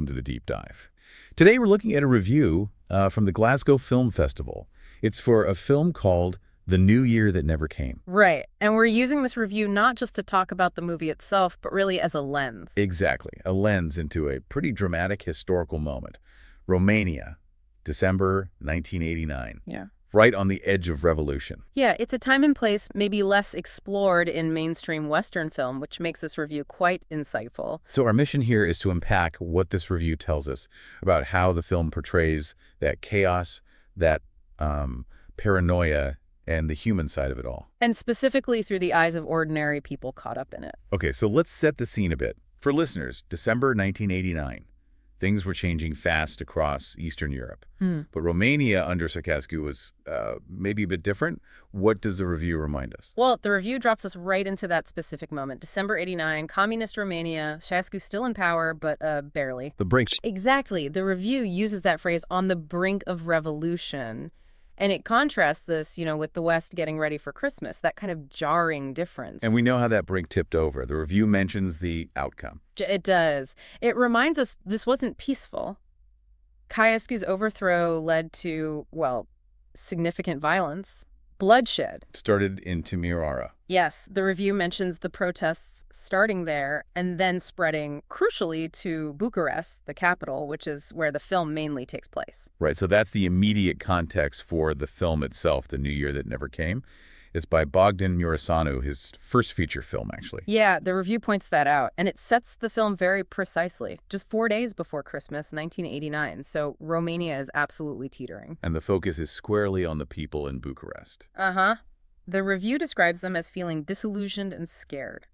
to the deep dive. Today we're looking at a review from the Glasgow Film Festival. It's for a film called The New Year That Never Came. Right. And we're using this review not just to talk about the movie itself, but really as a lens. Exactly. A lens into a pretty dramatic historical moment. Romania, December 1989. Yeah. Right on the edge of revolution. Yeah, it's a time and place maybe less explored in mainstream Western film, which makes this review quite insightful. So our mission here is to unpack what this review tells us about how the film portrays that chaos, that paranoia, and the human side of it all. And specifically through the eyes of ordinary people caught up in it. Okay, so let's set the scene a bit. For listeners, December 1989. Things were changing fast across Eastern Europe. But Romania under Ceausescu was maybe a bit different. What does the review remind us? Well, the review drops us right into that specific moment. December 89, communist Romania, Ceausescu still in power, but barely. The brink. Exactly. The review uses that phrase, on the brink of revolution. And it contrasts this, with the West getting ready for Christmas, that kind of jarring difference. And we know how that brink tipped over. The review mentions the outcome. It does. It reminds us this wasn't peaceful. Ceausescu's overthrow led to, significant violence, bloodshed. Started in Timisoara. Yes, the review mentions the protests starting there and then spreading, crucially, to Bucharest, the capital, which is where the film mainly takes place. Right, so that's the immediate context for the film itself, The New Year That Never Came. It's by Bogdan Murasanu, his first feature film, actually. Yeah, the review points that out, and it sets the film very precisely, just 4 days before Christmas, 1989, so Romania is absolutely teetering. And the focus is squarely on the people in Bucharest. Uh-huh. The review describes them as feeling disillusioned and scared.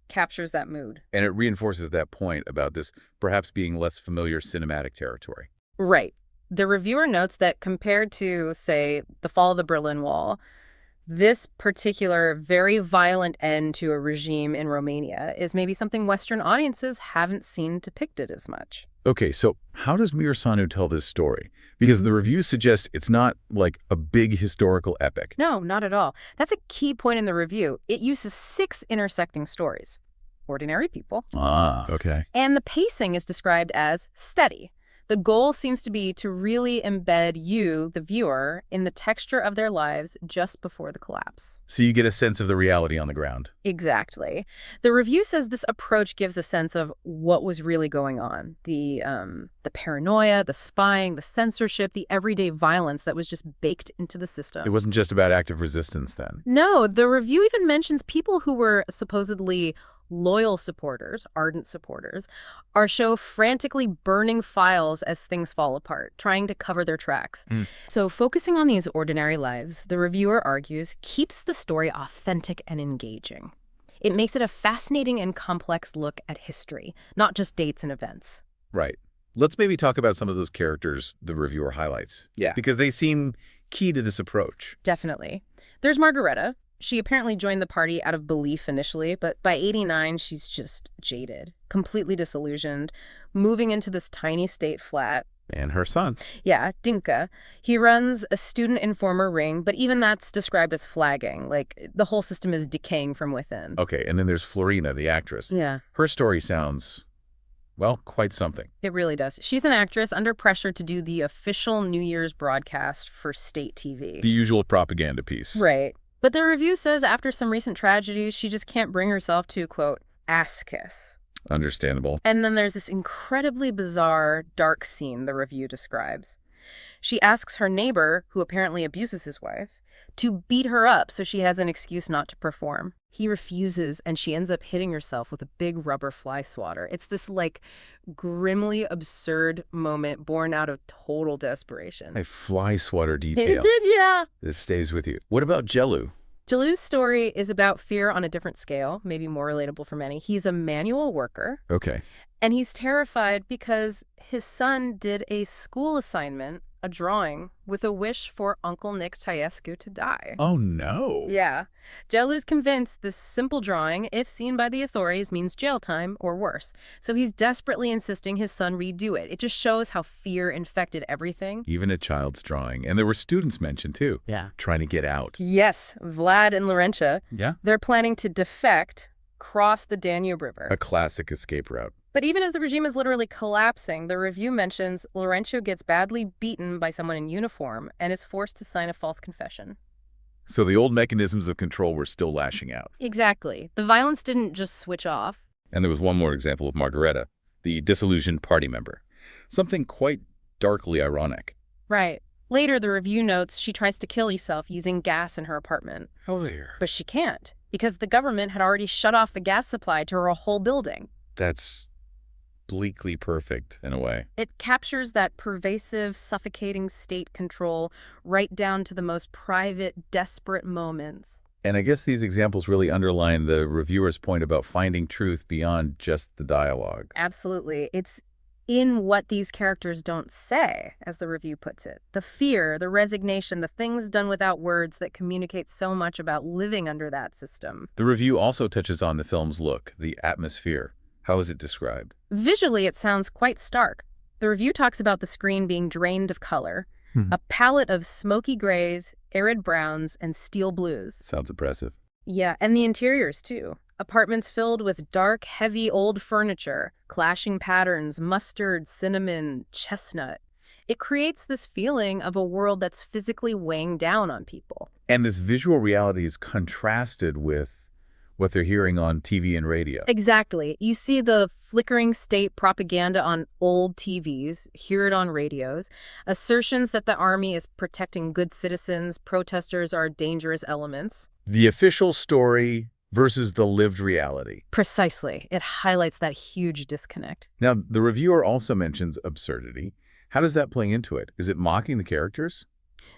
Captures that mood. And it reinforces that point about this perhaps being less familiar cinematic territory. Right. The reviewer notes that compared to, say, the fall of the Berlin Wall, this particular very violent end to a regime in Romania is maybe something Western audiences haven't seen depicted as much. Okay, so how does Murasanu tell this story? Because the review suggests it's not like a big historical epic. No, not at all. That's a key point in the review. It uses 6 intersecting stories. Ordinary people. Ah, okay. And the pacing is described as steady. The goal seems to be to really embed you, the viewer, in the texture of their lives just before the collapse. So you get a sense of the reality on the ground. Exactly. The review says this approach gives a sense of what was really going on. The paranoia, the spying, the censorship, the everyday violence that was just baked into the system. It wasn't just about active resistance then. No, the review even mentions people who were supposedly loyal supporters, ardent supporters, are shown frantically burning files as things fall apart, trying to cover their tracks. So focusing on these ordinary lives, the reviewer argues, keeps the story authentic and engaging. It makes it a fascinating and complex look at history, not just dates and events. Right. Let's maybe talk about some of those characters the reviewer highlights. Yeah. Because they seem key to this approach. Definitely. There's Margareta. She apparently joined the party out of belief initially, but by 89, she's just jaded, completely disillusioned, moving into this tiny state flat. And her son. Yeah, Dinka. He runs a student informer ring, but even that's described as flagging. Like, the whole system is decaying from within. Okay, and then there's Florina, the actress. Yeah. Her story sounds, quite something. It really does. She's an actress under pressure to do the official New Year's broadcast for state TV. The usual propaganda piece. Right. But the review says after some recent tragedies, she just can't bring herself to, quote, ass kiss. Understandable. And then there's this incredibly bizarre, dark scene the review describes. She asks her neighbor, who apparently abuses his wife, to beat her up so she has an excuse not to perform. He refuses, and she ends up hitting herself with a big rubber fly swatter. It's this, grimly absurd moment born out of total desperation. A fly swatter detail. Yeah. That stays with you. What about Jelu? Jelu's story is about fear on a different scale, maybe more relatable for many. He's a manual worker. Okay. And he's terrified because his son did a school assignment, a drawing, with a wish for Uncle Nick Ceausescu to die. Oh, no. Yeah. Jelu's convinced this simple drawing, if seen by the authorities, means jail time or worse. So he's desperately insisting his son redo it. It just shows how fear infected everything. Even a child's drawing. And there were students mentioned, too. Yeah. Trying to get out. Yes. Vlad and Laurentia. Yeah. They're planning to defect, cross the Danube River. A classic escape route. But even as the regime is literally collapsing, the review mentions Laurencio gets badly beaten by someone in uniform and is forced to sign a false confession. So the old mechanisms of control were still lashing out. Exactly. The violence didn't just switch off. And there was one more example of Margareta, the disillusioned party member. Something quite darkly ironic. Right. Later, the review notes she tries to kill herself using gas in her apartment. Oh, there. But she can't, because the government had already shut off the gas supply to her whole building. That's bleakly perfect, in a way. It captures that pervasive, suffocating state control right down to the most private, desperate moments. And I guess these examples really underline the reviewer's point about finding truth beyond just the dialogue. Absolutely. It's in what these characters don't say, as the review puts it. The fear, the resignation, the things done without words that communicate so much about living under that system. The review also touches on the film's look, the atmosphere. How is it described? Visually, it sounds quite stark. The review talks about the screen being drained of color, a palette of smoky grays, arid browns, and steel blues. Sounds oppressive. Yeah, and the interiors, too. Apartments filled with dark, heavy old furniture, clashing patterns, mustard, cinnamon, chestnut. It creates this feeling of a world that's physically weighing down on people. And this visual reality is contrasted with what they're hearing on TV and radio. Exactly. You see the flickering state propaganda on old TVs, hear it on radios, assertions that the army is protecting good citizens, protesters are dangerous elements. The official story versus the lived reality. Precisely. It highlights that huge disconnect. Now, the reviewer also mentions absurdity. How does that play into it? Is it mocking the characters?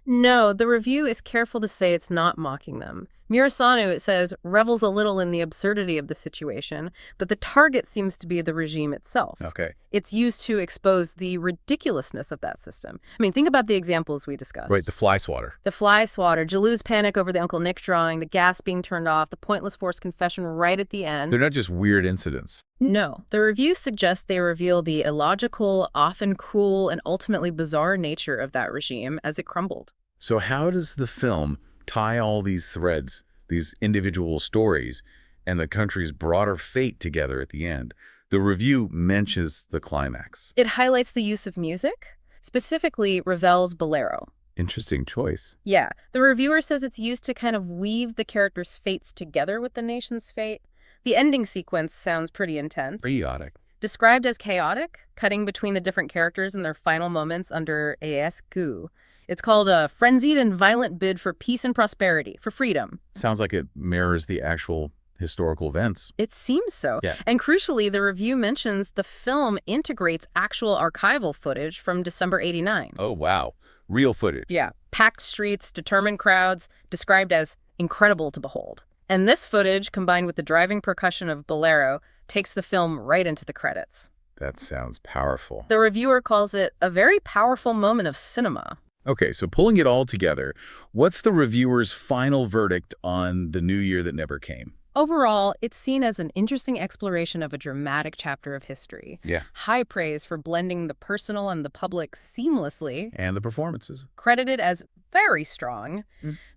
No, the review is careful to say it's not mocking them. Murasanu, it says, revels a little in the absurdity of the situation, but the target seems to be the regime itself. Okay. It's used to expose the ridiculousness of that system. I mean, think about the examples we discussed. Right, the fly swatter. The fly swatter, Jallou's panic over the Uncle Nick drawing, the gas being turned off, the pointless forced confession right at the end. They're not just weird incidents. No. The review suggests they reveal the illogical, often cruel, and ultimately bizarre nature of that regime as it crumbled. So how does the film tie all these threads, these individual stories, and the country's broader fate together at the end? The review mentions the climax. It highlights the use of music, specifically Ravel's Bolero. Interesting choice. Yeah. The reviewer says it's used to kind of weave the characters' fates together with the nation's fate. The ending sequence sounds pretty intense. Chaotic. Described as chaotic, cutting between the different characters and their final moments under ASQ. It's called a frenzied and violent bid for peace and prosperity, for freedom. Sounds like it mirrors the actual historical events. It seems so. Yeah. And crucially, the review mentions the film integrates actual archival footage from December '89. Oh, wow. Real footage. Yeah. Packed streets, determined crowds, described as incredible to behold. And this footage, combined with the driving percussion of Bolero, takes the film right into the credits. That sounds powerful. The reviewer calls it a very powerful moment of cinema. Okay, so pulling it all together, what's the reviewer's final verdict on The New Year That Never Came? Overall, it's seen as an interesting exploration of a dramatic chapter of history. Yeah. High praise for blending the personal and the public seamlessly. And the performances. Credited as very strong,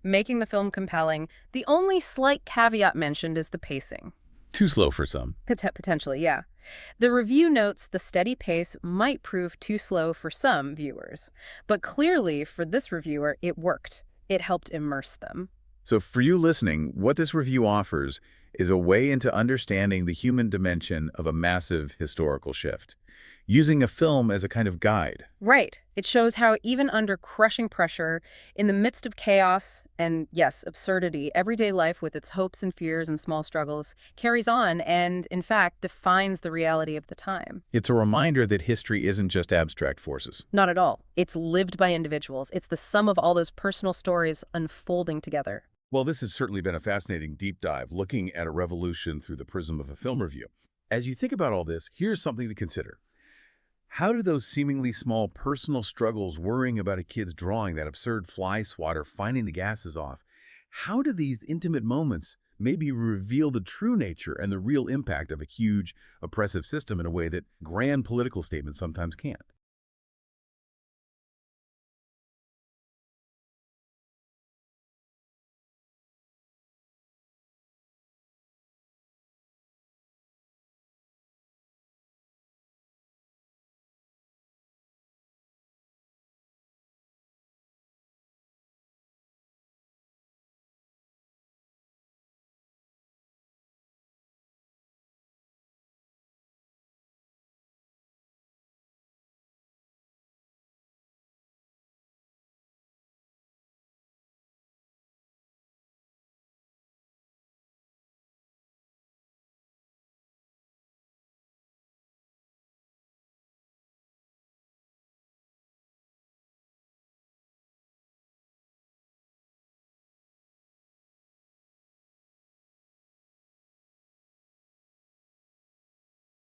making the film compelling. The only slight caveat mentioned is the pacing. Too slow for some. Potentially, yeah. The review notes the steady pace might prove too slow for some viewers. But clearly, for this reviewer, it worked. It helped immerse them. So for you listening, what this review offers is a way into understanding the human dimension of a massive historical shift, using a film as a kind of guide. Right. It shows how even under crushing pressure, in the midst of chaos and, yes, absurdity, everyday life with its hopes and fears and small struggles carries on and, in fact, defines the reality of the time. It's a reminder that history isn't just abstract forces. Not at all. It's lived by individuals. It's the sum of all those personal stories unfolding together. Well, this has certainly been a fascinating deep dive, looking at a revolution through the prism of a film review. As you think about all this, here's something to consider. How do those seemingly small personal struggles, worrying about a kid's drawing, that absurd fly swatter, finding the gases off, how do these intimate moments maybe reveal the true nature and the real impact of a huge, oppressive system in a way that grand political statements sometimes can't?